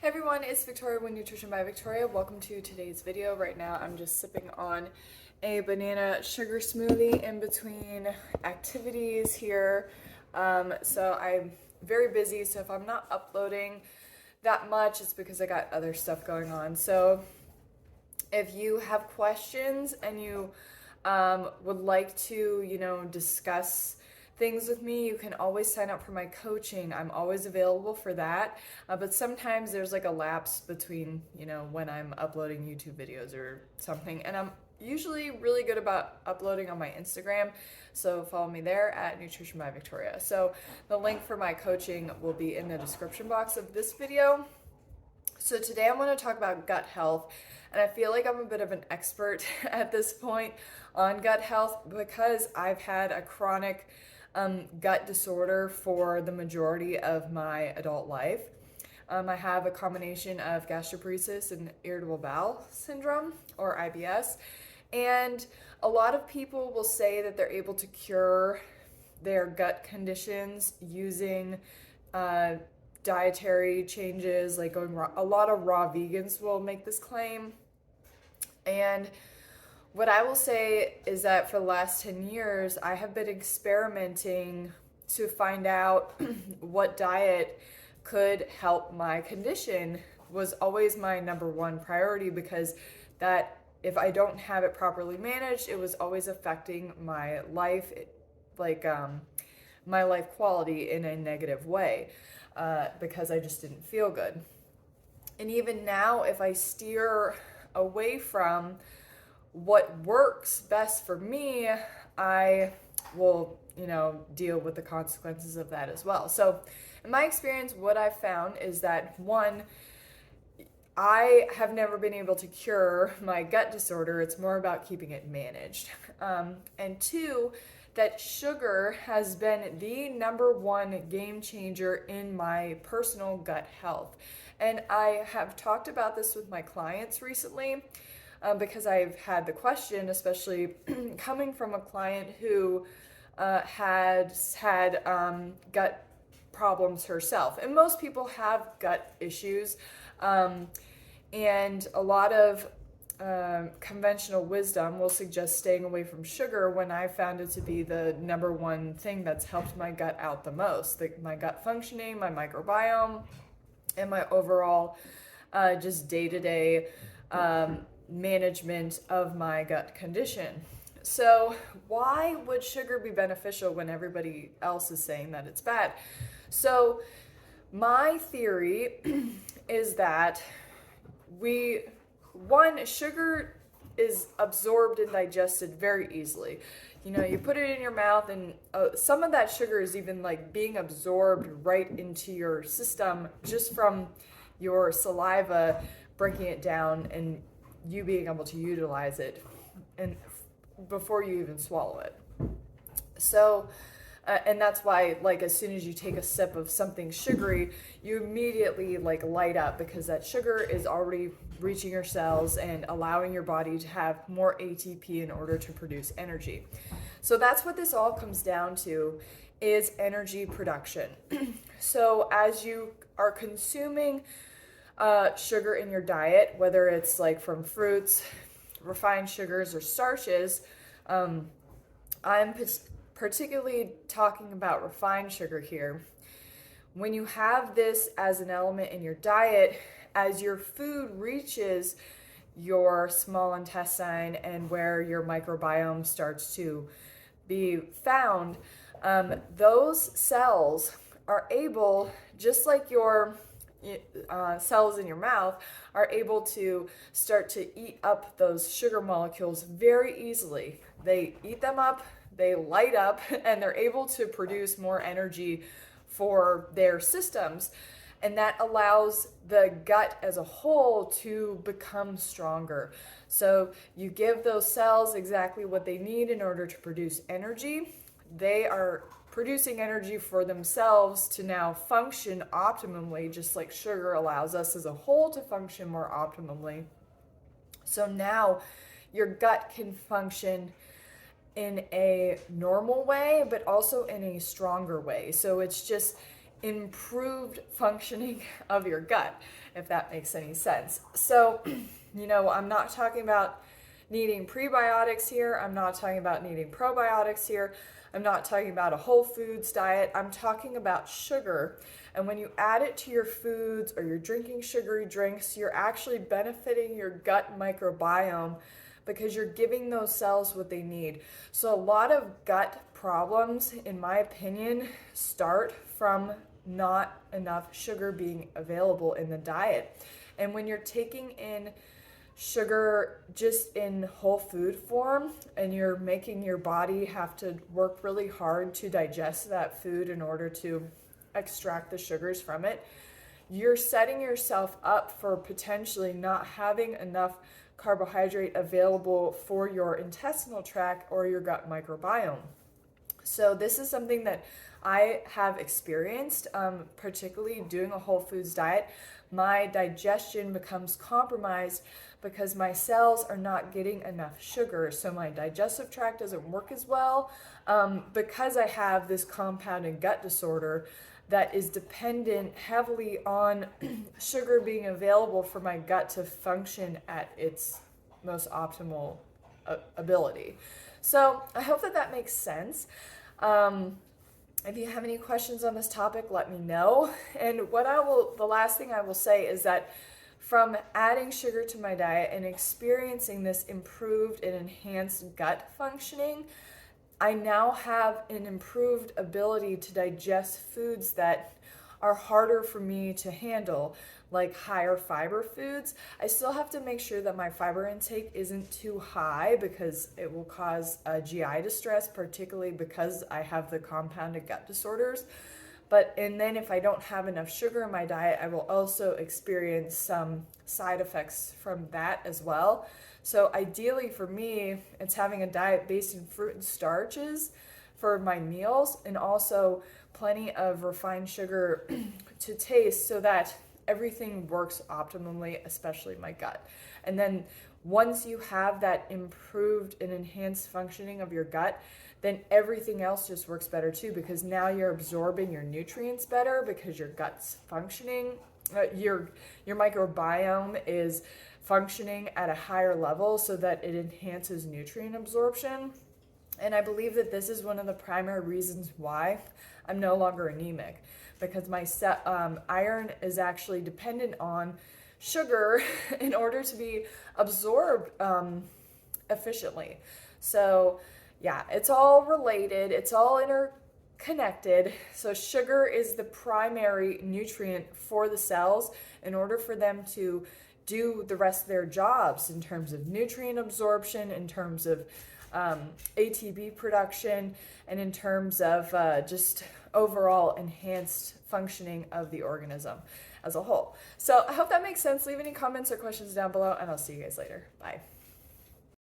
Hey everyone, it's Victoria with Nutrition by Victoria. Welcome to today's video. Right now I'm just sipping on a banana sugar smoothie in between activities here. So I'm very busy, so if I'm not uploading that much, it's because I got other stuff going on. So if you have questions and you would like to, discuss things with me, you can always sign up for my coaching. I'm always available for that. But sometimes there's like a lapse between, when I'm uploading YouTube videos or something. And I'm usually really good about uploading on my Instagram. So follow me there at Nutrition by Victoria. So the link for my coaching will be in the description box of this video. So today I'm going to talk about gut health, and I feel like I'm a bit of an expert at this point on gut health because I've had a chronic gut disorder for the majority of my adult life. I have a combination of gastroparesis and irritable bowel syndrome, or IBS, and a lot of people will say that they're able to cure their gut conditions using dietary changes, like going raw. A lot of raw vegans will make this claim. And what I will say is that for the last 10 years, I have been experimenting to find out what diet could help my condition. Was always my number one priority, because that if I don't have it properly managed, it was always affecting my life, my life quality in a negative way. Because I just didn't feel good. And even now, if I steer away from what works best for me, I will, deal with the consequences of that as well. So in my experience, what I've found is that, one, I have never been able to cure my gut disorder. It's more about keeping it managed. And two, that sugar has been the number one game changer in my personal gut health. And I have talked about this with my clients recently because I've had the question, especially coming from a client who has had gut problems herself. And most people have gut issues. And a lot of conventional wisdom will suggest staying away from sugar, when I found it to be the number one thing that's helped my gut out the most. My gut functioning, my microbiome, and my overall just day-to-day management of my gut condition. So why would sugar be beneficial when everybody else is saying that it's bad? So my theory is that sugar is absorbed and digested very easily. You put it in your mouth, and some of that sugar is even like being absorbed right into your system just from your saliva breaking it down and you being able to utilize it, and before you even swallow it. So and that's why, like, as soon as you take a sip of something sugary, you immediately light up, because that sugar is already reaching your cells and allowing your body to have more ATP in order to produce energy. So that's what this all comes down to, is energy production. So as you are consuming sugar in your diet, whether it's like from fruits, refined sugars, or starches, I'm particularly talking about refined sugar here. When you have this as an element in your diet, as your food reaches your small intestine and where your microbiome starts to be found, those cells are able, just like your cells in your mouth, are able to start to eat up those sugar molecules very easily. They eat them up, they light up, and they're able to produce more energy for their systems. And that allows the gut as a whole to become stronger. So you give those cells exactly what they need in order to produce energy. They are producing energy for themselves to now function optimally, just like sugar allows us as a whole to function more optimally. So now your gut can function in a normal way, but also in a stronger way. So it's just improved functioning of your gut, if that makes any sense. So, I'm not talking about needing prebiotics here. I'm not talking about needing probiotics here. I'm not talking about a whole foods diet. I'm talking about sugar. And when you add it to your foods or you're drinking sugary drinks, you're actually benefiting your gut microbiome because you're giving those cells what they need. So a lot of gut problems, in my opinion, start from not enough sugar being available in the diet. And when you're taking in sugar just in whole food form and you're making your body have to work really hard to digest that food in order to extract the sugars from it, you're setting yourself up for potentially not having enough carbohydrate available for your intestinal tract or your gut microbiome. So this is something that I have experienced, particularly doing a whole foods diet. My digestion becomes compromised because my cells are not getting enough sugar. So my digestive tract doesn't work as well because I have this compounded gut disorder that is dependent heavily on sugar being available for my gut to function at its most optimal ability. So I hope that makes sense. If you have any questions on this topic, let me know. And the last thing I will say is that from adding sugar to my diet and experiencing this improved and enhanced gut functioning, I now have an improved ability to digest foods that are harder for me to handle, like higher fiber foods. I still have to make sure that my fiber intake isn't too high because it will cause GI distress, particularly because I have the compounded gut disorders. And then if I don't have enough sugar in my diet, I will also experience some side effects from that as well. So ideally for me, it's having a diet based in fruit and starches for my meals and also plenty of refined sugar to taste so that everything works optimally, especially my gut. And then once you have that improved and enhanced functioning of your gut, then everything else just works better too, because now you're absorbing your nutrients better because your gut's functioning. Your microbiome is functioning at a higher level so that it enhances nutrient absorption. And I believe that this is one of the primary reasons why I'm no longer anemic, because my iron is actually dependent on sugar in order to be absorbed efficiently. So yeah, it's all related, it's all interconnected. So sugar is the primary nutrient for the cells in order for them to do the rest of their jobs in terms of nutrient absorption, in terms of ATP production, and in terms of just overall enhanced functioning of the organism as a whole. So I hope that makes sense. Leave any comments or questions down below, and I'll see you guys later. Bye.